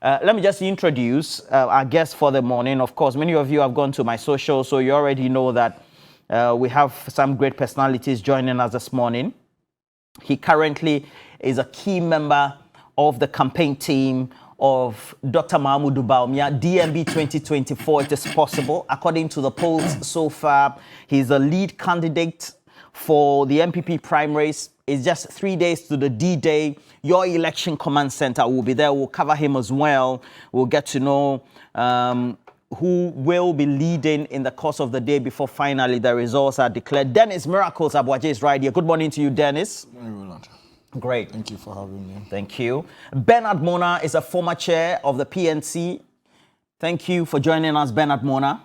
Let me just introduce our guest for the morning. Of course, many of you have gone to my social, so you already know that we have some great personalities joining us this morning. He currently is a key member of the campaign team of Dr. Mahmoud Bawumia, DMB 2024. It is possible. According to the polls so far, he's the lead candidate for the NPP primaries. It's just 3 days to the D-Day. Your election command center will be there. We'll cover him as well. We'll get to know who will be leading in the course of the day before finally the results are declared. Dennis Miracles Abuaje is right here. Good morning to you, Dennis. Good morning, Roland. Great. Thank you for having me. Thank you. Bernard Mona is a former chair of the PNC. Thank you for joining us, Bernard Mona.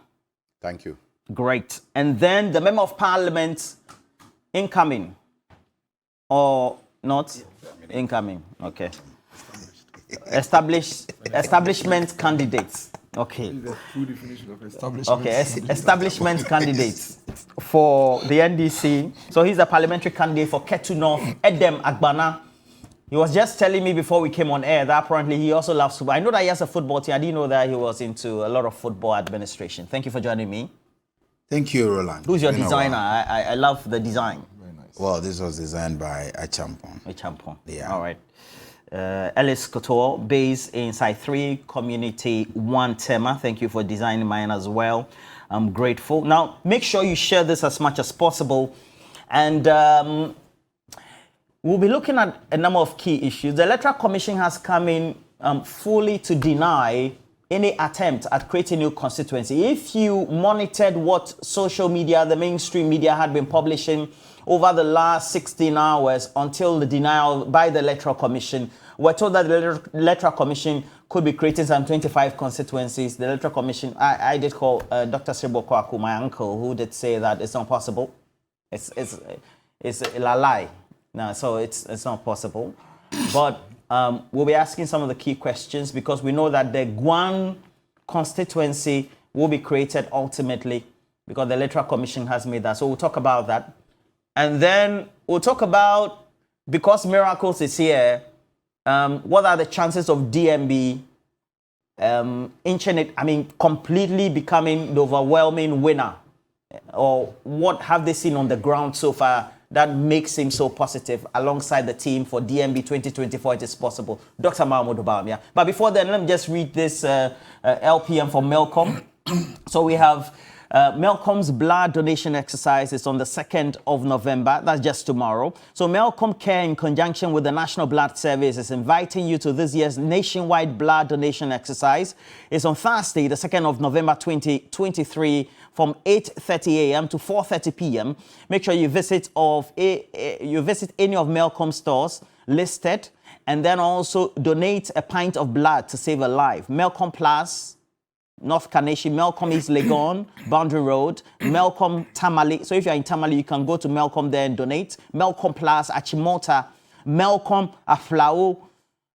Thank you. Great. And then the Member of Parliament, incoming or not? Incoming. Okay. Establishment candidates. Okay. The full definition of establishment. Okay, establishment candidates for the NDC. So he's a parliamentary candidate for Ketu North, Edem Agbana. He was just telling me before we came on air that apparently he also loves football. I know that he has a football team. I didn't know that he was into a lot of football administration. Thank you for joining me. Thank you, Roland. Who's your designer? I love the design. Very nice. Well, this was designed by Achampon. Achampon. Yeah. All right. Ellis Couture, based inside 3 Community 1 Tema. Thank you for designing mine as well. I'm grateful. Now, make sure you share this as much as possible. And we'll be looking at a number of key issues. The Electoral Commission has come in fully to deny any attempt at creating a new constituency. If you monitored what social media, the mainstream media had been publishing over the last 16 hours until the denial by the Electoral Commission, we're told that the Electoral Commission could be creating some 25 constituencies. The Electoral Commission, I did call Dr. Sribo Kwaku, my uncle, who did say that it's not possible. It's a lie. No, so it's not possible. But we'll be asking some of the key questions because we know that the Guan constituency will be created ultimately because the Electoral Commission has made that. So we'll talk about that. And then we'll talk about, because Miracles is here, what are the chances of DMB inching it, completely becoming the overwhelming winner? Or what have they seen on the ground so far that makes him so positive alongside the team for DMB 2024? It is possible. Dr. Mahmoud Bawumia. But before then, let me just read this LPM for Melcom. So we have Melcom's blood donation exercise is on the 2nd of November. That's just tomorrow. So Melcom Care, in conjunction with the National Blood Service, is inviting you to this year's nationwide blood donation exercise. It's on Thursday, the 2nd of November 2023, from 8:30 a.m. to 4:30 p.m. Make sure you visit any of Melcom stores listed, and then also donate a pint of blood to save a life. Melcom Plus, North Kaneshi, Melcom East Legon, Boundary Road, Melcom Tamale. So if you're in Tamale, you can go to Melcom there and donate. Melcom Plus, Achimota, Melcom Aflao,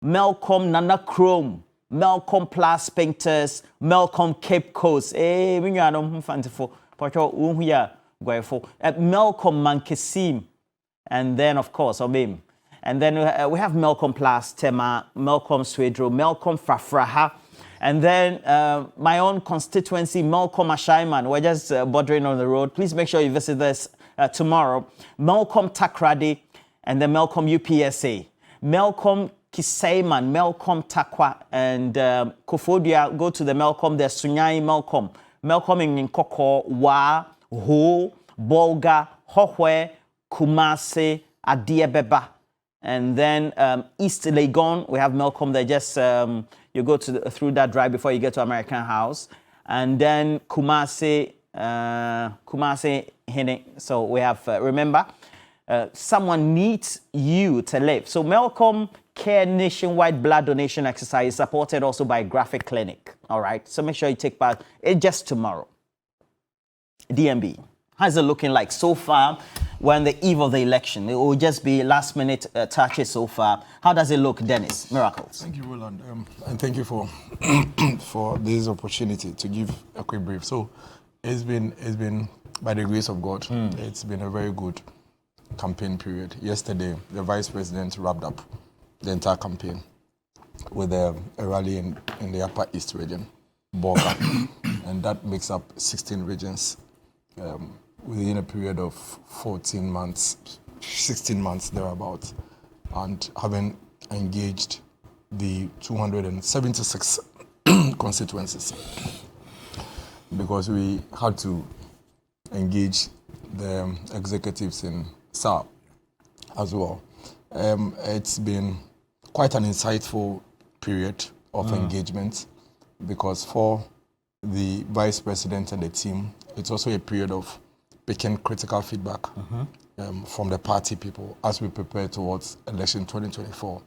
Melcom Nana Chrome, Melcom Plus Painters, Melcom Cape Coast. Melcom Mankesim. And then, of course, Obim. And then we have Melcom Plus Tema, Melcom Swedro, Melcom Fafraha. And then my own constituency, Melcom Ashaiman. We're just bordering on the road. Please make sure you visit this tomorrow. Melcom Takradi and then Melcom UPSA. Melcom Kisaiman, Melcom Takwa, and Kofodia. Go to the Melcom. There's Sunyai Melcom. Melcom in Nkoko, Wa, Ho, Bolga, Hohwe, Kumase, Adiabeba. And then East Legon, we have Melcom there. Just you go through that drive before you get to American House. And then Kumase, Hene. So we have, remember, someone needs you to live. So Melcom Care nationwide blood donation exercise is supported also by Graphic Clinic. All right. So make sure you take part. It's just tomorrow. DMB. How's it looking like so far? We're on the eve of the election. It will just be last minute touches so far. How does it look, Dennis? Miracles. Thank you, Roland. And thank you for for this opportunity to give a quick brief. So it's been by the grace of God, it's been a very good campaign period. Yesterday, the Vice President wrapped up the entire campaign. with a rally in the Upper East region, Boga, and that makes up 16 regions within a period of 14 months, 16 months thereabouts, and having engaged the 276 constituencies, because we had to engage the executives in SAP as well. It's been quite an insightful period of engagement, because for the vice president and the team, it's also a period of picking critical feedback from the party people as we prepare towards election 2024.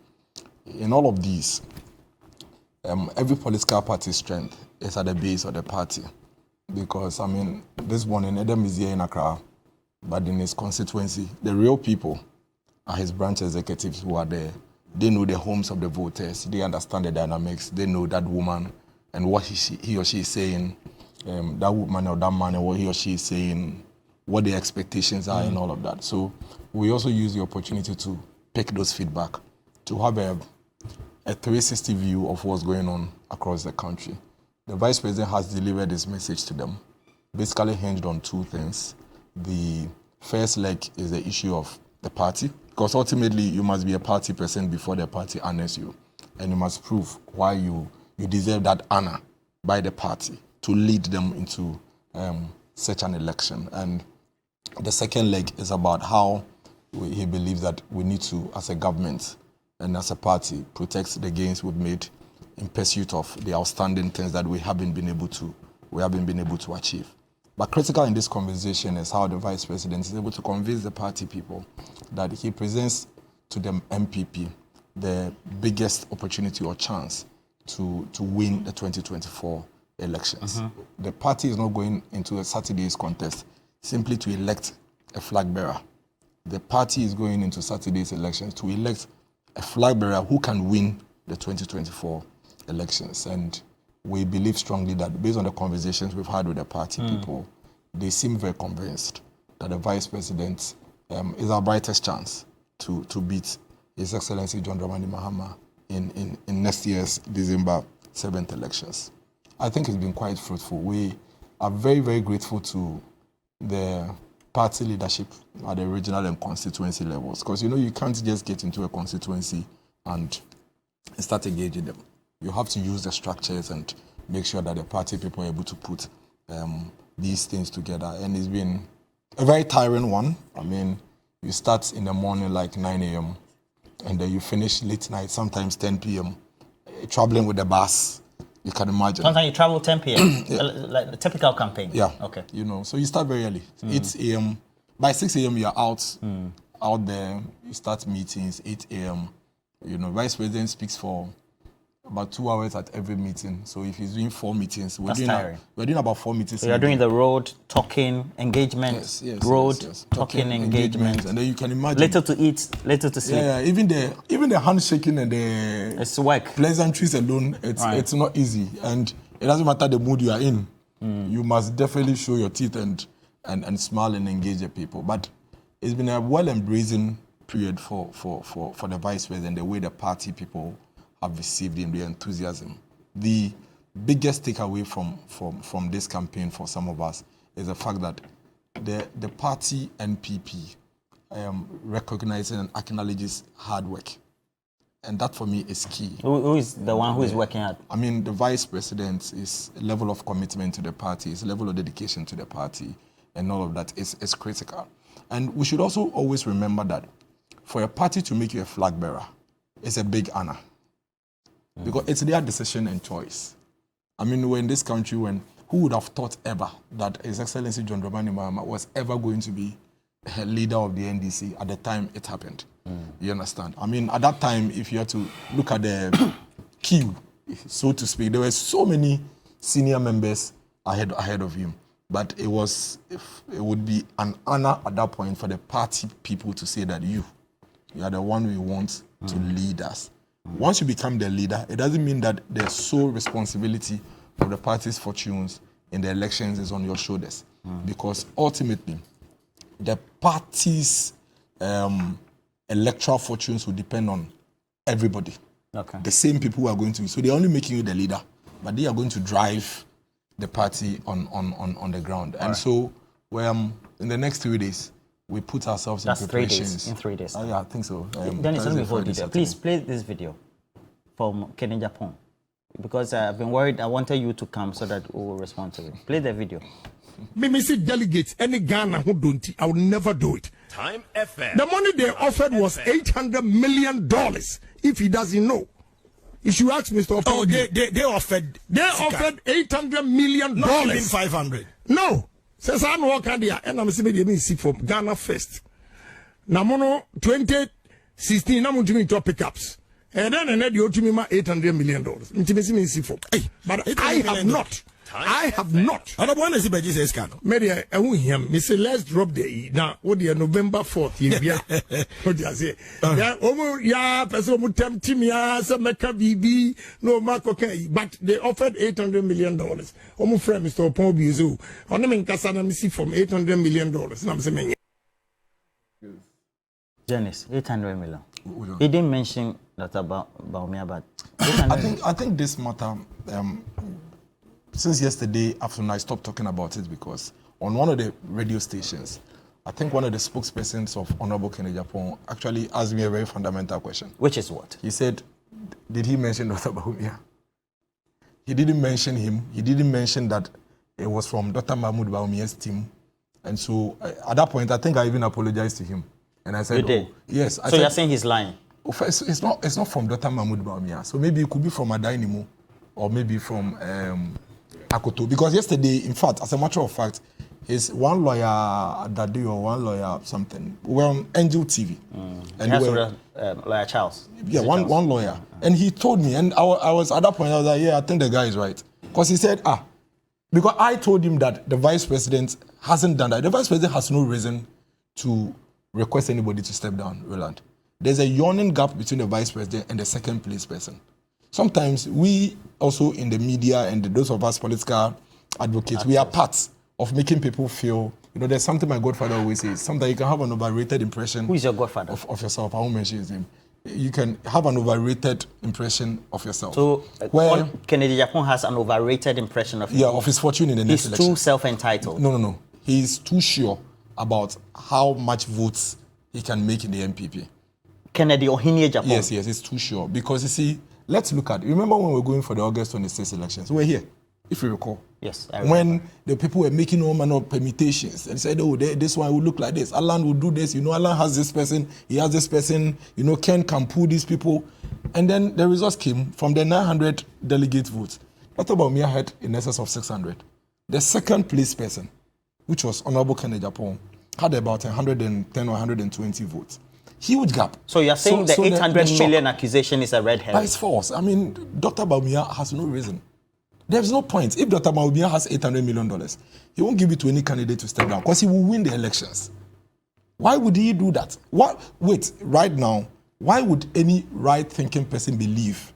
In all of these, every political party's strength is at the base of the party, because, I mean, this morning, Adam is here in Accra, but in his constituency, the real people are his branch executives who are there. They know the homes of the voters. They understand the dynamics. They know that woman and what he or she is saying, that woman or that man and what he or she is saying, what the expectations are and all of that. So we also use the opportunity to pick those feedback, to have a 360 view of what's going on across the country. The Vice President has delivered this message to them, basically hinged on two things. The first leg is the issue of the party, because ultimately you must be a party person before the party honors you, and you must prove why you deserve that honor by the party to lead them into such an election. And the second leg is about how he believes that we need to, as a government and as a party, protect the gains we've made in pursuit of the outstanding things that we haven't been able to achieve. But critical in this conversation is how the Vice President is able to convince the party people that he presents to the NPP the biggest opportunity or chance to win the 2024 elections. The party is not going into a Saturday's contest simply to elect a flag bearer. The party is going into Saturday's elections to elect a flag bearer who can win the 2024 elections. And we believe strongly that, based on the conversations we've had with the party people, they seem very convinced that the Vice President is our brightest chance to beat His Excellency John Dramani Mahama in next year's December 7th elections. I think it's been quite fruitful. We are very, very grateful to the party leadership at the regional and constituency levels, because, you know, you can't just get into a constituency and start engaging them. You have to use the structures and make sure that the party people are able to put these things together. And it's been a very tiring one. I mean, you start in the morning like 9 a.m. and then you finish late night, sometimes 10 p.m. Traveling with the bus. You can imagine. Sometimes you travel 10 p.m. like the typical campaign. Yeah. Okay. You know, so you start very early. 8 a.m. By 6 a.m. you're out there. You start meetings. 8 a.m. You know, Vice President speaks for about 2 hours at every meeting. So if he's doing 4 meetings, we're doing about 4 meetings. So you're doing the road, talking, engagement, talking, engagement. And then you can imagine. Little to eat, little to sleep. Yeah, even the handshaking and the it's work. Pleasantries alone, it's not easy. And it doesn't matter the mood you are in. You must definitely show your teeth and smile and engage the people. But it's been a well-embracing period for the Vice President, the way the party people have received him, the enthusiasm. The biggest takeaway from this campaign for some of us is the fact that the party NPP recognizes and acknowledges hard work. And that for me is key. Who is the one who is working hard? I mean, the Vice President is a level of commitment to the party, is a level of dedication to the party, and all of that is critical. And we should also always remember that for a party to make you a flag bearer is a big honor. Because it's their decision and choice. I mean, we're in this country who would have thought ever that His Excellency John Dramani Mahama was ever going to be a leader of the NDC at the time it happened? You understand? I mean, at that time, if you had to look at the queue, so to speak, there were so many senior members ahead of him. But it would be an honor at that point for the party people to say that you are the one we want to lead us. Once you become the leader, it doesn't mean that the sole responsibility of the party's fortunes in the elections is on your shoulders. Because ultimately, the party's electoral fortunes will depend on everybody. Okay. The same people who are going to. So they're only making you the leader, but they are going to drive the party on the ground. And so in the next 3 days, we put ourselves in preparations. In 3 days. Yeah, I think so. Dennis, let me hold you there. Please play this video from Kenya, Japan. Because I've been worried. I wanted you to come so that we will respond to it. Play the video. Me see delegates, any Ghana who don't, I will never do it. Time FM. The money they offered was $800 million. If he doesn't know, you should ask Mr. Oh, they offered. They offered $800 million. Not even 500. No. Says I know what there, and I'm saying they see from Ghana first. Namono 2016, namun to me to pickups. And then you to me $800 million. Intimacy see for. But I have not. I have not. I don't want to see by Jesus can. Maybe I won't hear me say let's drop the now. What the November 4th? Yeah, what do I say? Yeah, person who tempt me as a Mecca BB no Marco K. But they offered $800 million. Omo friend Mr. Pombizu. On them in Kasana see from $800 million. Now I'm saying. Janice, 800 million. He didn't mention that about me, but I think this matter. Since yesterday afternoon, I stopped talking about it because on one of the radio stations, I think one of the spokespersons of Honorable Kennedy Japan actually asked me a very fundamental question. Which is what? He said, did he mention Dr. Bawumia? He didn't mention him. He didn't mention that it was from Dr. Mahmoud Bawumia's team. And so at that point, I think I even apologized to him. And I said, you did? Yes. So you're saying he's lying? It's not from Dr. Mahmoud Bawumia. So maybe it could be from Adainimo or maybe from Akoto. Because yesterday, in fact, as a matter of fact, is one lawyer that day or one lawyer something. We were on Angel TV. And lawyer Charles. Yeah, one lawyer. And he told me, and I was at that point, I was like, yeah, I think the guy is right. Because he said, because I told him that the vice president hasn't done that. The vice president has no reason to request anybody to step down, Roland. There's a yawning gap between the vice president and the second place person. Sometimes we also in the media and those of us political advocates, we are part of making people feel, there's something my godfather always says, sometimes you can have an overrated impression. Who is your godfather? Of yourself. I won't mention his name. You can have an overrated impression of yourself. So, Kennedy Japan has an overrated impression of of his fortune in the next election. He's too self-entitled. No. He's too sure about how much votes he can make in the NPP. Kennedy Ohini Japan? Yes, he's too sure. Because you see, let's look at it. Remember when we were going for the August 26th elections? We were here, if you recall. Yes, I remember. When the people were making all manner of permutations and said, this one will look like this. Alan will do this. Alan has this person. He has this person. Ken can pull these people. And then the results came from the 900 delegate votes. Dr. Bawumia had in excess of 600. The second place person, which was Honorable Kennedy Japan, had about 110 or 120 votes. Huge gap. So you're saying the 800 million accusation is a red herring? But it's false. I mean, Dr. Bawumia has no reason. There's no point. If Dr. Bawumia has $800 million, he won't give it to any candidate to step down because he will win the elections. Why would he do that? Wait, right now, why would any right-thinking person believe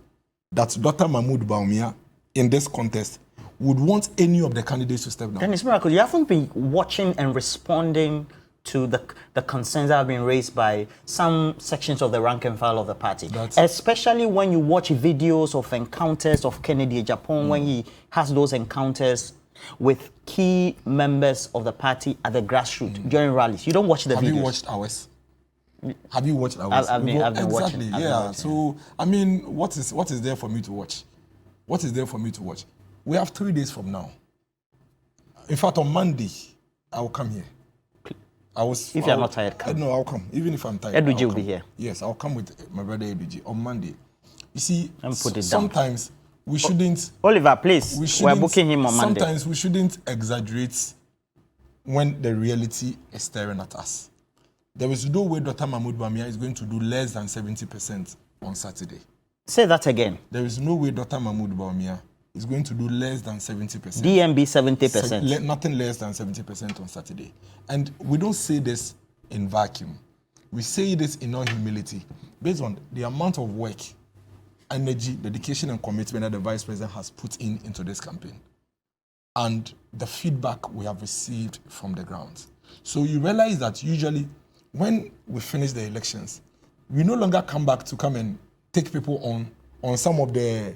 that Dr. Mahmoud Bawumia in this contest would want any of the candidates to step down? Dennis Miracle, you haven't been watching and responding to the concerns that have been raised by some sections of the rank and file of the party, especially when you watch videos of encounters of Kennedy Japan, when he has those encounters with key members of the party at the grassroots during rallies. You don't watch the videos. Have you watched ours? Have you watched ours? I've been watching. Yeah. So, I mean, what is there for me to watch? What is there for me to watch? We have 3 days from now. In fact, on Monday, I will come here. If you're not tired, come. No, I'll come. Even if I'm tired. Eduji will be here. Yes, I'll come with my brother Eduji on Monday. You see, put it sometimes we shouldn't... Oliver, please, we're booking him on Monday. Sometimes we shouldn't exaggerate when the reality is staring at us. There is no way Dr. Mahmoud Bawumia is going to do less than 70% on Saturday. Say that again. There is no way Dr. Mahmoud Bawumia is going to do less than 70%. DMB 70%. Nothing less than 70% on Saturday. And we don't say this in vacuum. We say this in all humility, based on the amount of work, energy, dedication, and commitment that the Vice President has put into this campaign. And the feedback we have received from the ground. So you realize that usually when we finish the elections, we no longer come back to come and take people on on some of the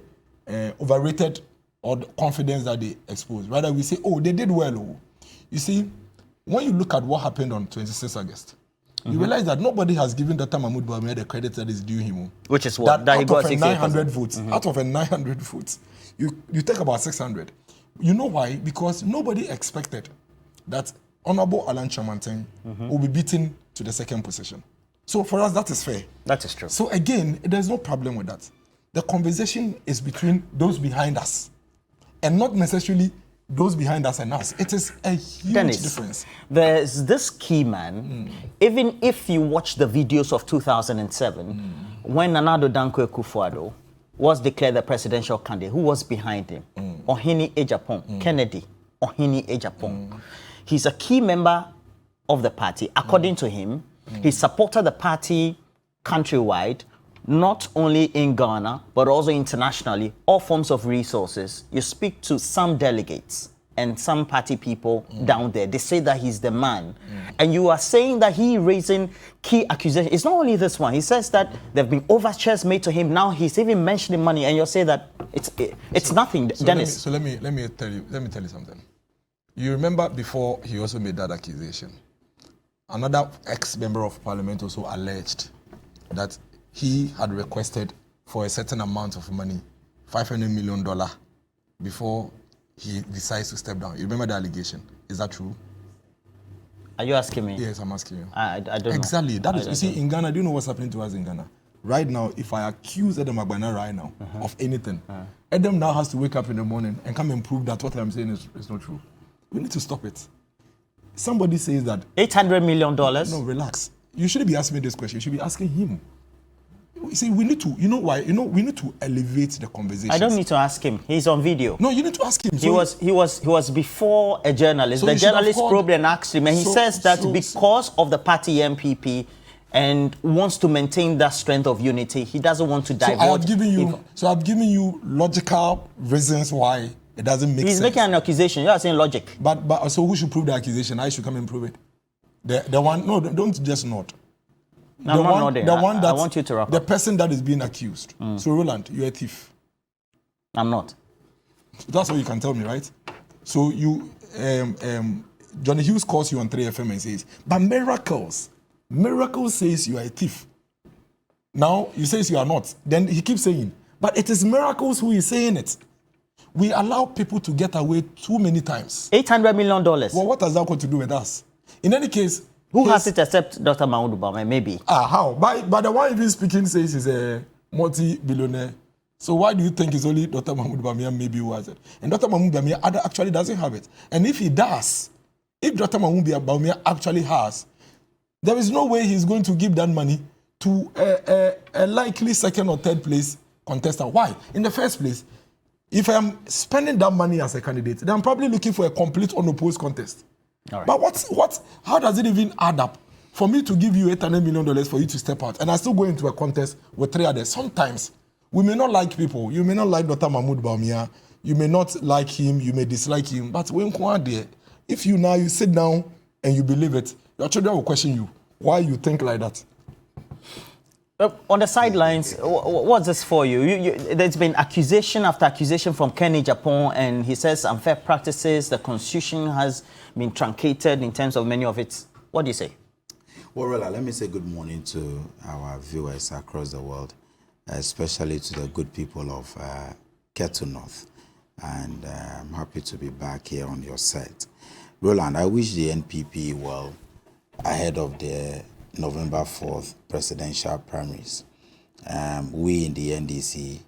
overrated or the confidence that they expose. Rather, we say, oh, they did well. Oh. You see, when you look at what happened on 26 August, you realize that nobody has given Dr. Mahmoud Bawumia the credit that is due him. Which is what? That he got 900 votes. Out of a 900 votes, you take about 600. You know why? Because nobody expected that Honorable Alan Chamantin will be beaten to the second position. So for us, that is fair. That is true. So again, there's no problem with that. The conversation is between those behind us and not necessarily those behind us and us. It is a huge difference. There's this key man, even if you watch the videos of 2007, when Nana Addo Dankwa Akufo-Addo was declared the presidential candidate, who was behind him? Ohene Ejapong, Kennedy, Ohene Ejapong. He's a key member of the party. According to him, he supported the party countrywide, not only in Ghana, but also internationally, all forms of resources. You speak to some delegates and some party people down there. They say that he's the man. And you are saying that he raising key accusations. It's not only this one. He says that there have been overtures made to him. Now he's even mentioning money, and you're saying that it's nothing, Dennis. Let me tell you something. You remember before he also made that accusation, another ex-member of parliament also alleged that he had requested for a certain amount of money, $500 million, before he decides to step down. You remember the allegation? Is that true? Are you asking me? Yes, I'm asking you. I don't know. Exactly. That is, you see, in Ghana, do you know what's happening to us in Ghana? Right now, if I accuse Edem Agbana right now of anything, Edem now has to wake up in the morning and come and prove that what I'm saying is not true. We need to stop it. Somebody says that... $800 million? No, relax. You shouldn't be asking me this question. You should be asking him. You see, we need to, you know why? You know, we need to elevate the conversation. I don't need to ask him. He's on video. No, you need to ask him. He was before a journalist. So the journalist probed and asked him, and he says that because of the party NPP and wants to maintain that strength of unity, he doesn't want to divulge. I've given you logical reasons why it doesn't make sense. He's making an accusation. You are saying logic. But so who should prove the accusation? I should come and prove it. The one, no, don't just nod. No, I'm not nodding. I want you to wrap up. The person that is being accused. So Roland, you're a thief. I'm not. That's what you can tell me, right? So you, Johnny Hughes calls you on 3FM and says, but Miracle says you are a thief. Now you say you are not. Then he keeps saying, but it is Miracles who is saying it. We allow people to get away too many times. $800 million. Well, what has that got to do with us? In any case, who has it except Dr. Mahmoud Bawumia? Maybe. How? But the one even speaking says he's a multi-billionaire. So why do you think it's only Dr. Mahmoud Bawumia maybe who has it? And Dr. Mahmoud Bawumia actually doesn't have it. And if he does, if Dr. Mahmoud Bawumia actually has, there is no way he's going to give that money to a likely second or third place contestant. Why? In the first place, if I'm spending that money as a candidate, then I'm probably looking for a complete unopposed contest. Right. But how does it even add up for me to give you $800 million for you to step out and I still go into a contest with three others? Sometimes we may not like people. You may not like Dr. Mahmoud Bawumia. You may not like him. You may dislike him. But when there, if you sit down and you believe it, your children will question you why you think like that. On the sidelines, what's this for you? There's been accusation after accusation from Kenny Japon, and he says unfair practices. The constitution has been truncated in terms of many of its. What do you say? Well, Rola, let me say good morning to our viewers across the world, especially to the good people of Ketu North. And I'm happy to be back here on your set. Roland, I wish the NPP well ahead of the November 4th presidential primaries. We in the NDC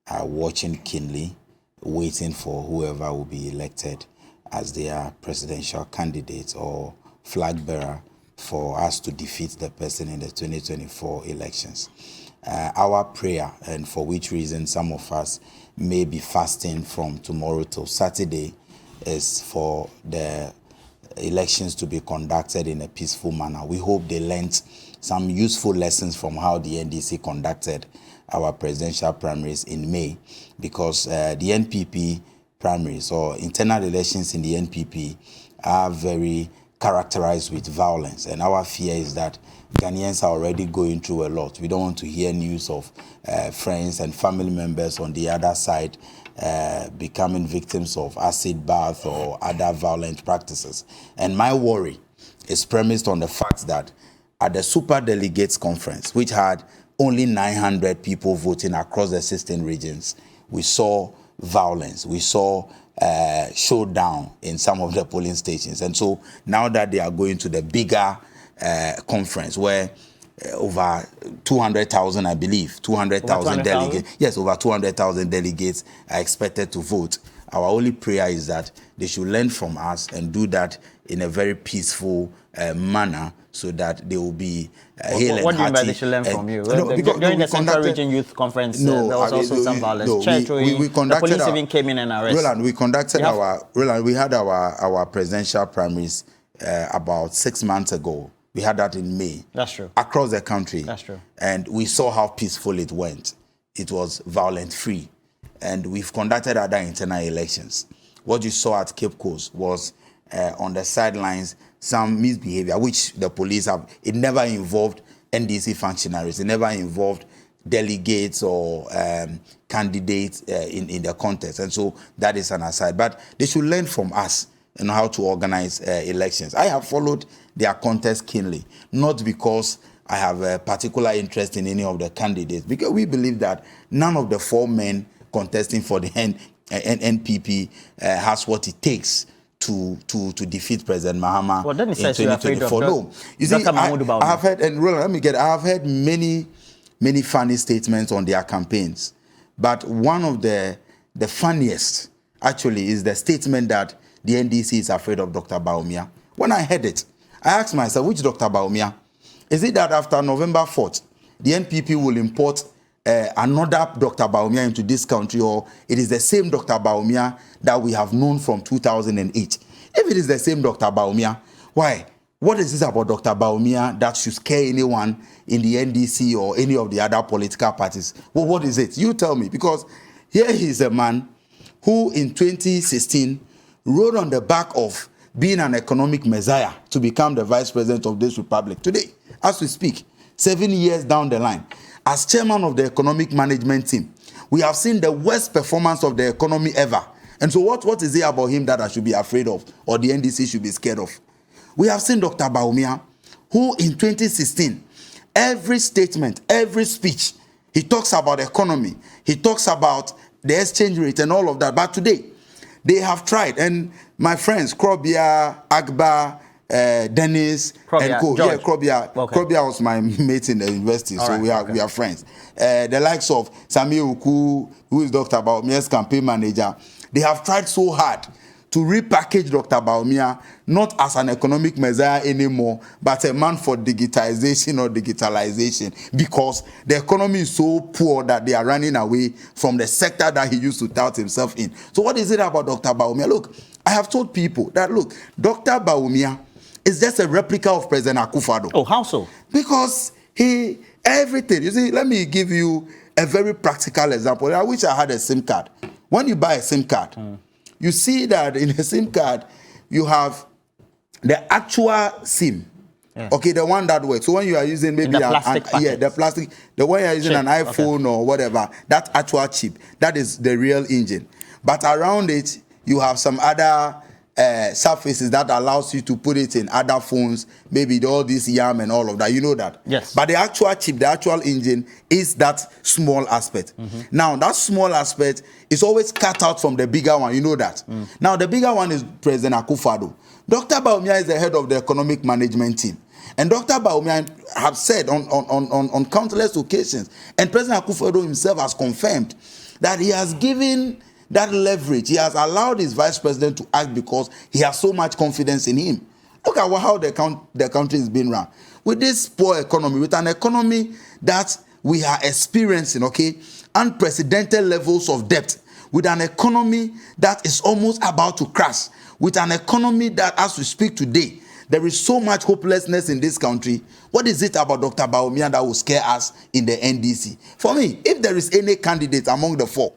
are watching keenly, waiting for whoever will be elected as their presidential candidate or flag bearer for us to defeat the person in the 2024 elections. Our prayer, and for which reason some of us may be fasting from tomorrow till Saturday, is for the elections to be conducted in a peaceful manner. We hope they learned some useful lessons from how the NDC conducted our presidential primaries in May, because the NPP primaries or internal elections in the NPP are very characterized with violence. And our fear is that Ghanaians are already going through a lot. We don't want to hear news of friends and family members on the other side becoming victims of acid bath or other violent practices. And my worry is premised on the fact that at the Super Delegates Conference, which had only 900 people voting across the 16 regions, we saw violence. We saw showdown in some of the polling stations. And so now that they are going to the bigger conference where over 200,000, I believe, 200,000 delegates. Yes, over 200,000 delegates are expected to vote. Our only prayer is that they should learn from us and do that in a very peaceful manner, so that they will be hale and hearty. What do you mean by they should learn from you? During the Central Region Youth Conference, there was also some violence. The police even came in and arrested. Roland, we conducted we had our presidential primaries about 6 months ago. We had that in May. That's true. Across the country. That's true. And we saw how peaceful it went. It was violent-free. And we've conducted other internal elections. What you saw at Cape Coast was on the sidelines some misbehavior, which the police have. It never involved NDC functionaries. It never involved delegates or candidates in the contest. And so that is an aside. But they should learn from us on how to organize elections. I have followed their contest keenly, not because I have a particular interest in any of the candidates, because we believe that none of the 4 men contesting for the NPP has what it takes to defeat President Mahama in 2024. No, you see, I have heard, and Roland, I have heard many funny statements on their campaigns, but one of the funniest actually is the statement that the NDC is afraid of Dr. Bawumia. When I heard it, I asked myself, which Dr. Bawumia? Is it that after November 4th, the NPP will import another Dr. Bawumia into this country, or it is the same Dr. Bawumia that we have known from 2008? If it is the same Dr. Bawumia, why? What is this about Dr. Bawumia that should scare anyone in the NDC or any of the other political parties? Well, what is it? You tell me, because here is a man who in 2016 rode on the back of being an economic messiah to become the vice president of this republic. Today, as we speak, 7 years down the line, as chairman of the economic management team, we have seen the worst performance of the economy ever. And so what is it about him that I should be afraid of, or the NDC should be scared of? We have seen Dr. Bawumia, who in 2016, every statement, every speech, he talks about economy, he talks about the exchange rate and all of that. But today, they have tried, and my friends, Krobia, Agba, Dennis, and Co. George. Yeah, Krobia. Okay. Krobia was my mate in the university, so we are friends. The likes of Sami Uku, who is Dr. Bawumia's campaign manager, they have tried so hard to repackage Dr. Bawumia not as an economic messiah anymore, but a man for digitization or digitalization, because the economy is so poor that they are running away from the sector that he used to tout himself in. So what is it about Dr. Bawumia? Look, I have told people that, look, Dr. Bawumia is just a replica of President Akufo-Addo. Oh, how so? Because everything. You see, let me give you a very practical example. I wish I had a SIM card. When you buy a SIM card, you see that in a SIM card, you have the actual SIM. Yeah. Okay, the one that works. So when you are using maybe the plastic, the one you are using chip, an iPhone or whatever, that actual chip, that is the real engine. But around it, you have some other surfaces that allows you to put it in other phones, maybe all this YAM and all of that. You know that. Yes. But the actual chip, the actual engine is that small aspect. Now, that small aspect is always cut out from the bigger one. You know that. Now, the bigger one is President Akufo-Addo. Dr. Bawumia is the head of the economic management team. And Dr. Bawumia have said on countless occasions, and President Akufo-Addo himself has confirmed that he has given that leverage. He has allowed his vice president to act because he has so much confidence in him. Look at how the country is being run. With this poor economy, with an economy that we are experiencing, unprecedented levels of debt, with an economy that is almost about to crash, with an economy that, as we speak today, there is so much hopelessness in this country. What is it about Dr. Bawumia that will scare us in the NDC? For me, if there is any candidate among the 4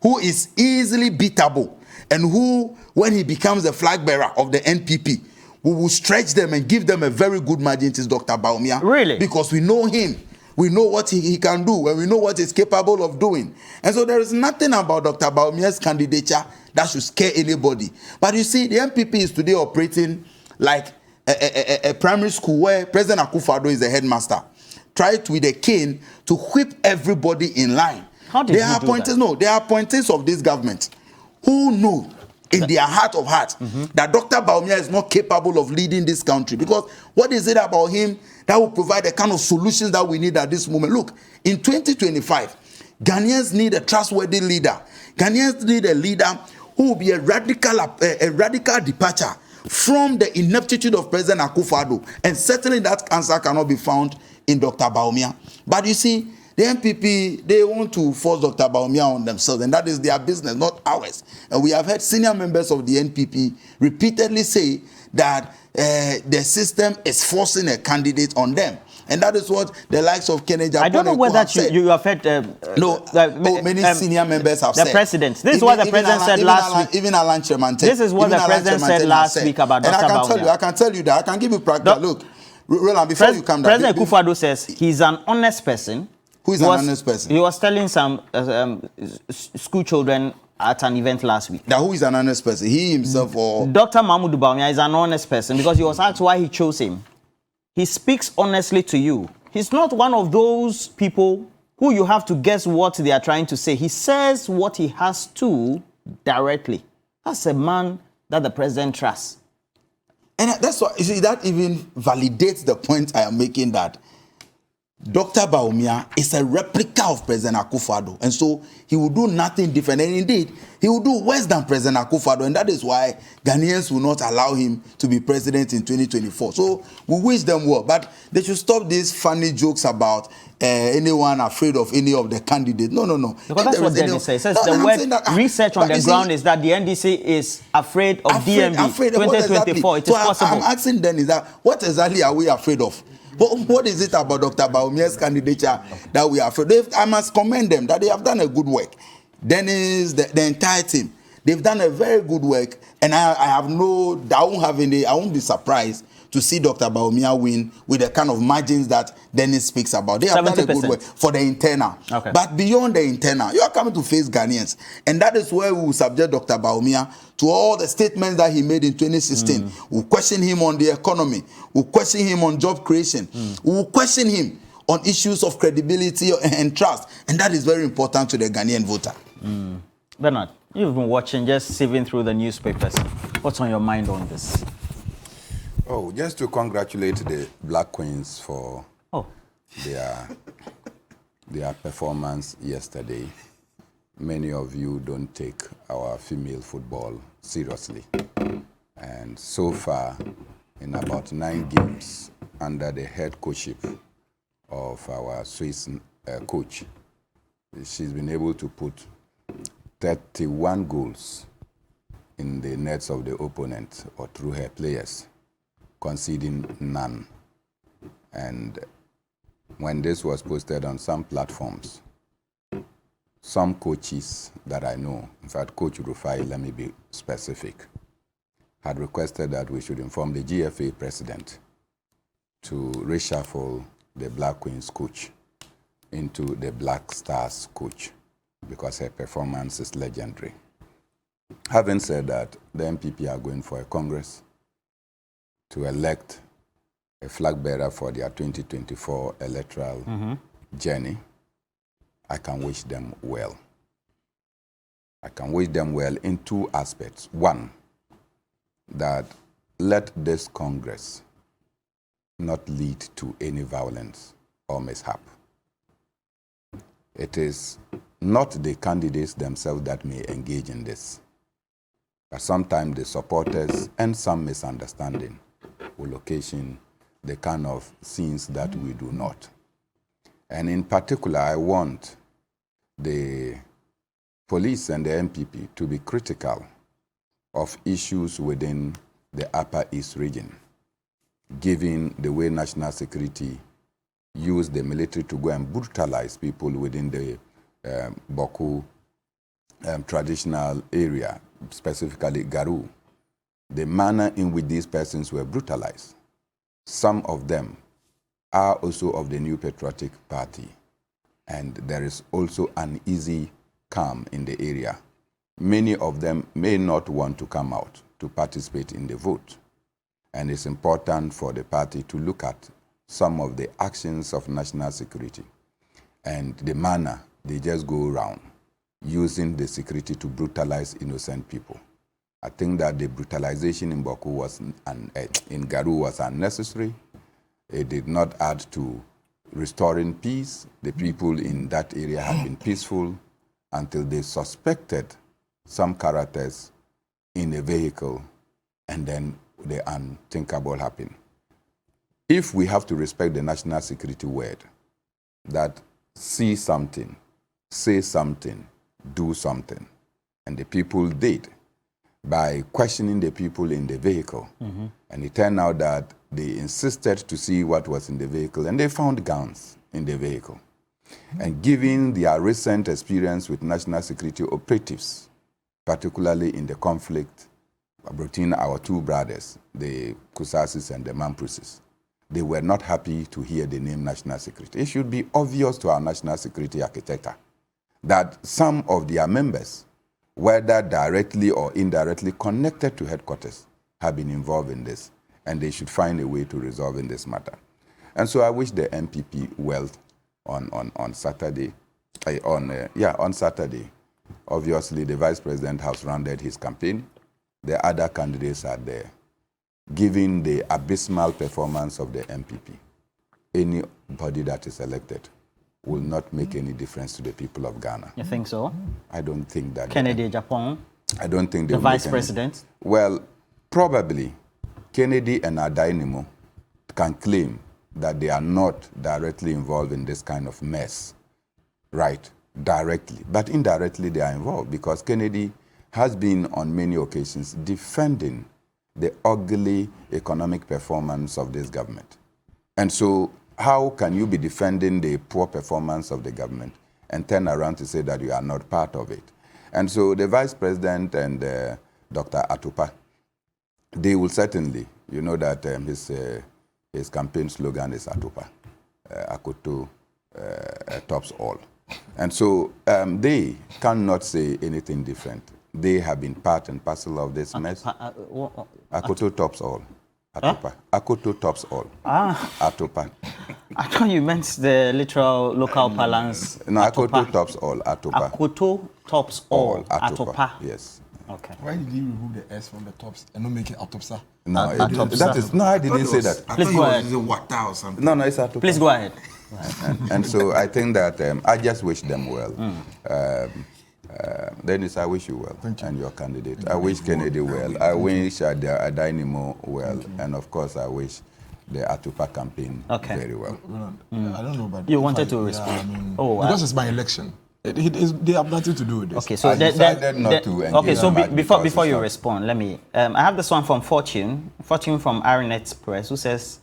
who is easily beatable, and who, when he becomes the flag bearer of the NPP, we will stretch them and give them a very good margin is Dr. Baumia. Really? Because we know him. We know what he can do, and we know what he's capable of doing. And so there is nothing about Dr. Baumia's candidature that should scare anybody. But you see, the NPP is today operating like a primary school where President Akufo-Addo is the headmaster. Tried with a cane to whip everybody in line. How did he do that? No, there are appointees of this government who know in their heart of hearts that Dr. Baumia is not capable of leading this country. Because what is it about him that will provide the kind of solutions that we need at this moment? Look, in 2025, Ghanaians need a trustworthy leader. Ghanaians need a leader who will be a radical departure from the ineptitude of President Akufo-Addo. And certainly that answer cannot be found in Dr. Baumia. But you see, the NPP, they want to force Dr. Baumia on themselves, and that is their business, not ours. And we have heard senior members of the NPP repeatedly say that the system is forcing a candidate on them. And that is what the likes of Kennedy. I don't know whether you have heard. Many senior members have said. The president. This is what the president said last week. Even Alan Chairman. This is what the president said last week about Dr. Baumia. I can tell you that. I can give you practical. Look, Roland, before you come down. President Akufo-Addo says he's an honest person. Who is an honest person? He was telling some school children at an event last week. That who is an honest person? He himself or... Dr. Mahmoud Baumia is an honest person because he was asked why he chose him. He speaks honestly to you. He's not one of those people who you have to guess what they are trying to say. He says what he has to directly. That's a man that the president trusts. And that's why, you see, that even validates the point I am making, that Dr. Baumia is a replica of President Akufo-Addo, and so he will do nothing different. And indeed, he will do worse than President Akufo-Addo, and that is why Ghanaians will not allow him to be president in 2024. So we wish them well, but they should stop these funny jokes about anyone afraid of any of the candidates. No. Because that's what Dennis says. Says the word research on the ground is that the NDC is afraid of DMV 2024. It is possible. I'm asking Dennis that what exactly are we afraid of? But what is it about Dr. Baumia's candidature that we are afraid of? I must commend them that they have done a good work. Dennis, the entire team, they've done a very good work, and I won't be surprised to see Dr. Baumia win with the kind of margins that Dennis speaks about. They have 70%. Done a good work for the internal. Okay. But beyond the internal, you are coming to face Ghanaians. And that is where we will subject Dr. Baumia to all the statements that he made in 2016. We'll question him on the economy. We'll question him on job creation. We'll question him on issues of credibility and trust. And that is very important to the Ghanaian voter. Bernard, you've been watching, just sieving through the newspapers. What's on your mind on this? Oh, just to congratulate the Black Queens for their performance yesterday. Many of you don't take our female football seriously. And so far, in about 9 games under the head coachship of our Swiss coach, she's been able to put 31 goals in the nets of the opponent or through her players, conceding none. And when this was posted on some platforms, some coaches that I know, in fact, Coach Rufai, let me be specific, had requested that we should inform the GFA president to reshuffle the Black Queens coach into the Black Stars coach because her performance is legendary. Having said that, the NPP are going for a congress to elect a flag bearer for their 2024 electoral journey. I can wish them well. I can wish them well in 2 aspects. One, that let this Congress not lead to any violence or mishap. It is not the candidates themselves that may engage in this, but sometimes the supporters and some misunderstanding will occasion the kind of scenes that we do not. And in particular, I want the police and the NPP to be critical of issues within the Upper East region, given the way national security used the military to go and brutalize people within the Boku traditional area, specifically Garu. the manner in which these persons were brutalized. Some of them are also of the New Patriotic Party, and there is also an easy calm in the area. Many of them may not want to come out to participate in the vote, and it's important for the party to look at some of the actions of national security and the manner they just go around using the security to brutalize innocent people. I think that the brutalization in Boku was in Garu was unnecessary. It did not add to restoring peace. The people in that area have been peaceful until they suspected some characters in a vehicle, and then the unthinkable happened. If we have to respect the national security word, that see something, say something, do something, and the people did by questioning the people in the vehicle. And it turned out that they insisted to see what was in the vehicle, and they found guns in the vehicle. And given their recent experience with national security operatives, particularly in the conflict between our two brothers, the Kusasis and the Mamprusis, they were not happy to hear the name national security. It should be obvious to our national security architecture that some of their members, whether directly or indirectly connected to headquarters, have been involved in this, and they should find a way to resolve in this matter. And so I wish the NPP well on Saturday. On Saturday. Obviously, the Vice President has rounded his campaign. The other candidates are there. Given the abysmal performance of the NPP, anybody that is elected will not make any difference to the people of Ghana. You think so? I don't think that. Kennedy, Japan, I don't think they the will Vice make President? Well, probably Kennedy and Adainimo can claim that they are not directly involved in this kind of mess, right, directly. But indirectly they are involved because Kennedy has been on many occasions defending the ugly economic performance of this government. And so how can you be defending the poor performance of the government and turn around to say that you are not part of it? And so the Vice President and Dr. Atupa, they will certainly, you know that his campaign slogan is Atupa, Akoto tops all. And so they cannot say anything different. They have been part and parcel of this mess. Akoto tops all. Atupa. Huh? Akoto tops all. Atupa. I thought you meant the literal local parlance. No, Akoto tops all. Atupa. Akoto tops all. Atupa. Yes. Okay. Why did you remove the S from the tops and not make it Atopsa? No, that is no. I didn't say that. Please go ahead. Wata or something. No, it's Atupa. Please go ahead. And so I think that I just wish them well. Dennis, I wish you well. Thank you. And your candidate. I wish Kennedy well. I wish Adainimo well. And of course, I wish the Atupa campaign very well. I don't know, but you wanted to respond. I mean, because it's my election. They have nothing to do with this. Okay, so before you respond, let me. I have this one from Fortune from Arinet Press, who says,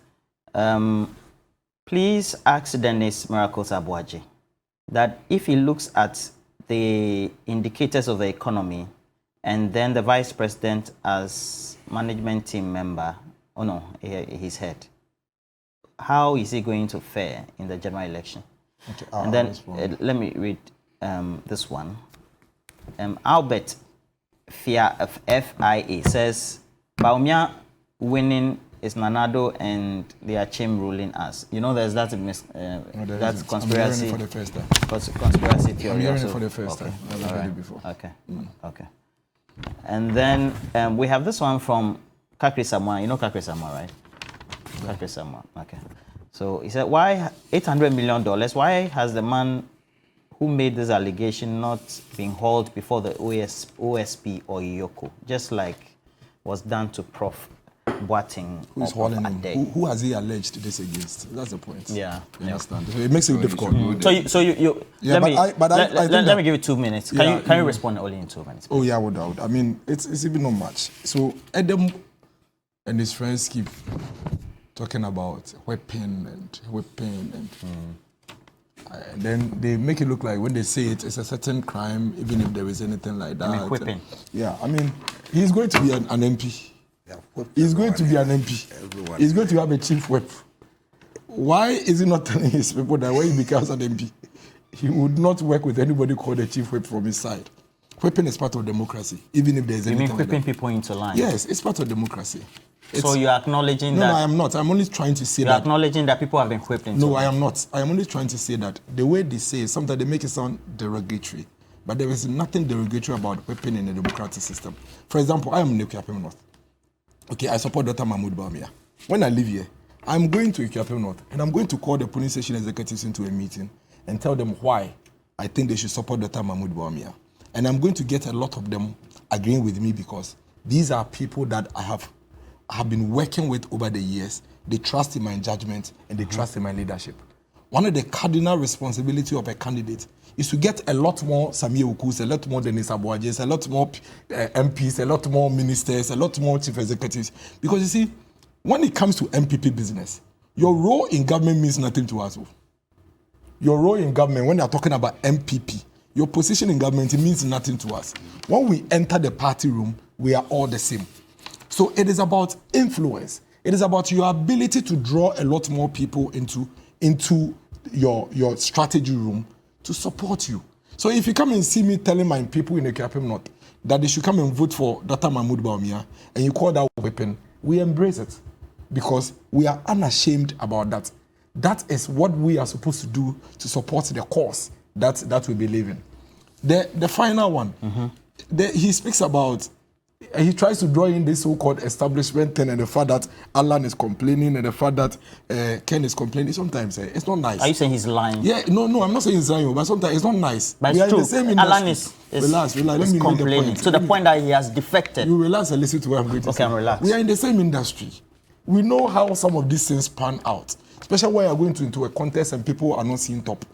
please ask Dennis Miracles Abuaji that if he looks at the indicators of the economy and then the Vice President as management team member, his head, how is he going to fare in the general election? Okay, and then let me read this one. Albert FIA says, Baumia winning is Nanado and they are Chim ruling us. You know, there's that that's conspiracy. I'm hearing it for the first time. Conspiracy theory. I'm hearing it for the first time. I've never heard it before. Okay. Okay. And then we have this one from Kakri Samoa. You know Kakri Samoa, right? Yeah. Kakri Samoa. Okay. So he said, why $800 million? Why has the man who made this allegation not been hauled before the OSP or Yoko, just like was done to Prof. Boating? Who is hauling him? Who has he alleged this against? That's the point. Yeah. You understand? So it makes it difficult. So you yeah, let me give you 2 minutes. Can you respond only in 2 minutes? Please? Oh yeah, without. I mean, it's even not much. So Adam and his friends keep talking about weapon and then they make it look like when they say it's a certain crime, even if there is anything like that. I mean, whipping. Yeah, I mean, he's going to be an MP. He's going to be an MP. He's going to have a chief whip. Why is he not telling his people that when he becomes an MP, he would not work with anybody called a chief whip from his side? Whipping is part of democracy, even if there's anything. You mean whipping people into line? Yes, it's part of democracy. So you're acknowledging that? No, I am not. I'm only trying to say that. You're acknowledging that people have been whipped into line? No, I am not. I am only trying to say that the way they say it, sometimes they make it sound derogatory. But there is nothing derogatory about whipping in a democratic system. For example, I am in Ekuapem North. Okay, I support Dr. Mahmoud Bawumia. When I live here, I'm going to Ekuapem North and I'm going to call the police station executives into a meeting and tell them why I think they should support Dr. Mahmoud Bawumia. And I'm going to get a lot of them agreeing with me because these are people that I have been working with over the years. They trust in my judgment and they trust in my leadership. One of the cardinal responsibilities of a candidate is to get a lot more Samir Okus, a lot more Denis Abuajes, a lot more MPs, a lot more ministers, a lot more chief executives. Because you see, when it comes to NPP business, your role in government means nothing to us. Your role in government, when you're talking about NPP, your position in government, it means nothing to us. When we enter the party room, we are all the same. So it is about influence. It is about your ability to draw a lot more people into your strategy room to support you. So if you come and see me telling my people in the Ekuapem North that they should come and vote for Dr. Mahmoud Bawumia, and you call that weapon, we embrace it because we are unashamed about that. That is what we are supposed to do to support the cause that we believe in. The final one, he speaks about, he tries to draw in this so-called establishment thing and the fact that Alan is complaining and the fact that Ken is complaining. Sometimes it's not nice. Are you saying he's lying? Yeah, no, I'm not saying he's lying, but sometimes it's not nice. But we it's are true. in the same industry. Alan is relax. Let me make the point. To the point that he has defected. You relax and listen to what I'm going to say. Okay, relax. We are in the same industry. We know how some of these things pan out, especially when you're going into a contest and people are not seeing top,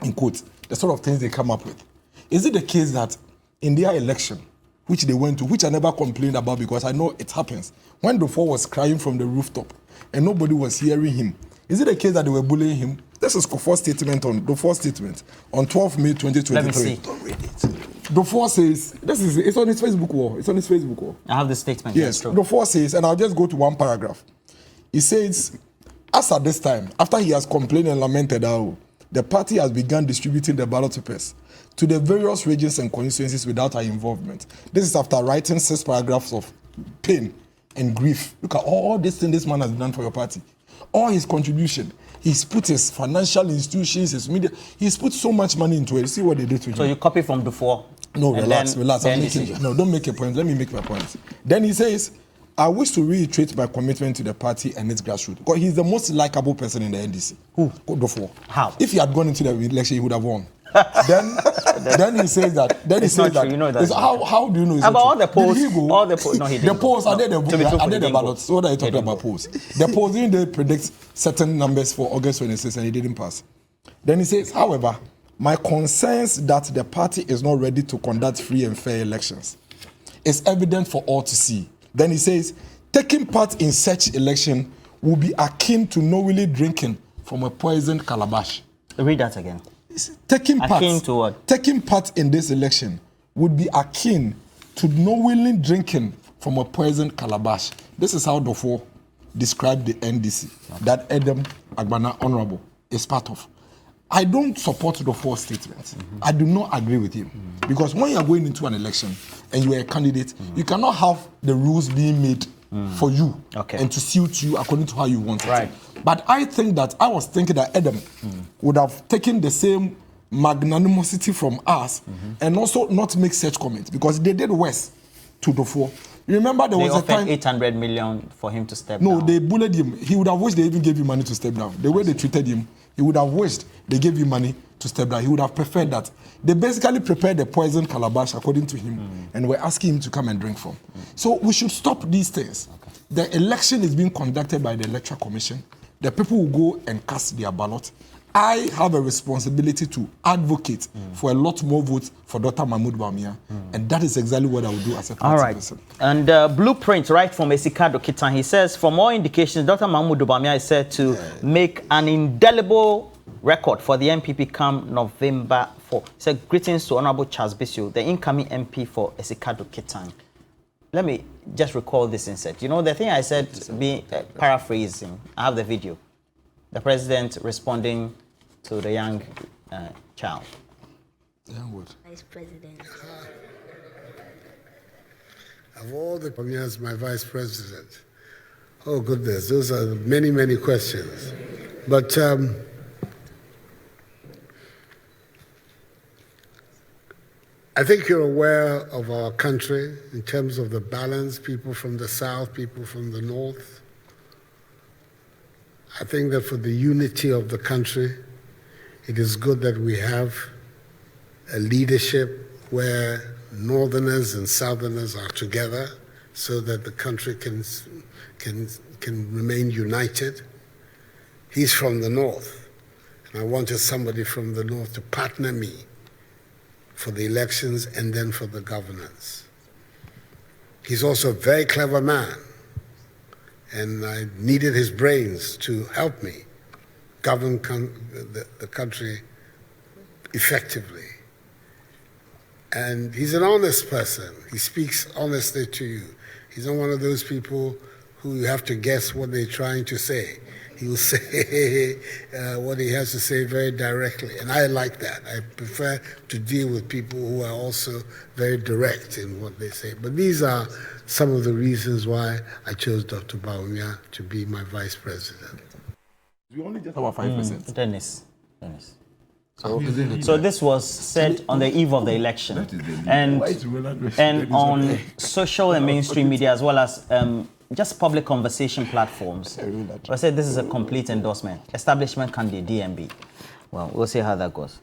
in quotes, the sort of things they come up with. Is it the case that in their election, which they went to, which I never complained about because I know it happens, when Dufour was crying from the rooftop and nobody was hearing him, is it the case that they were bullying him? This is Dufour's statement on 12 May 2023. Let me see. Dufour says, it's on his Facebook wall. It's on his Facebook wall. I have the statement. Yes, Dufour says, and I'll just go to one paragraph. He says, as at this time, after he has complained and lamented how the party has begun distributing the ballot papers to the various regions and constituencies without our involvement. This is after writing 6 paragraphs of pain and grief. Look at all this thing this man has done for your party. All his contribution. He's put his financial institutions, his media, he's put so much money into it. See what they did to him. So you copy from Dufour? No, relax. No, don't make a point. Let me make my point. Then he says, I wish to reiterate my commitment to the party and its grassroots. Because he's the most likable person in the NDC. Who? Dufour. How? If he had gone into the election, he would have won. then he says that. Then he says that. You know that. How do you know? About all the polls. Did he go? All the polls. No, he didn't. The polls are there. Are there the ballots? What are you talking about? Go. Polls. The polls didn't they predict certain numbers for August 26th and he didn't pass. Then he says, however, my concerns that the party is not ready to conduct free and fair elections is evident for all to see. Then he says, taking part in such election will be akin to knowingly drinking from a poisoned calabash. Read that again. Taking part in this election would be akin to knowingly drinking from a poisoned calabash. This is how Dufour described the NDC that Adam Agbana Honorable is part of. I don't support Dufour's statement. I do not agree with him. Because when you are going into an election and you are a candidate, you cannot have the rules being made for you and to suit you according to how you want it. Right. But I was thinking that Adam would have taken the same magnanimity from us and also not make such comments because they did worse to Dufour. You remember there was a time... They offered 800 million for him to step down. No, they bullied him. He would have wished they even gave him money to step down. The way they treated him, he would have wished they gave him money to step down. He would have preferred that. They basically prepared the poison calabash according to him and were asking him to come and drink from. So we should stop these things. The election is being conducted by the Electoral Commission. The people will go and cast their ballot. I have a responsibility to advocate for a lot more votes for Dr. Mahmoud Bawumia, and that is exactly what I will do as a party person. And blueprint right from Esikado Kitan, he says, from all indications, Dr. Mahmoud Bawumia is said to make an indelible record for the NPP come November 4. He said, greetings to Honorable Charles Bissell, the incoming MP for Esikado Kitan. let me just recall this insert. You know, the thing I said, paraphrasing, I have the video. The president responding to the young child. Youngwood. Vice President. Of all the me as my vice president. Oh goodness, those are many, many questions. But I think you're aware of our country in terms of the balance, people from the south, people from the north. I think that for the unity of the country, it is good that we have a leadership where northerners and southerners are together so that the country can remain united. He's from the north, and I wanted somebody from the north to partner me for the elections and then for the governance. He's also a very clever man, and I needed his brains to help me govern the country effectively. And he's an honest person. He speaks honestly to you. He's not one of those people who you have to guess what they're trying to say. He will say what he has to say very directly. And I like that. I prefer to deal with people who are also very direct in what they say. But these are some of the reasons why I chose Dr. Bawumia to be my vice president. We only just about 5%. Dennis. So this was said on the eve of the election, and on social and mainstream media, as well as just public conversation platforms. I said this is a complete endorsement. Establishment candidate, DMB. Well, we'll see how that goes.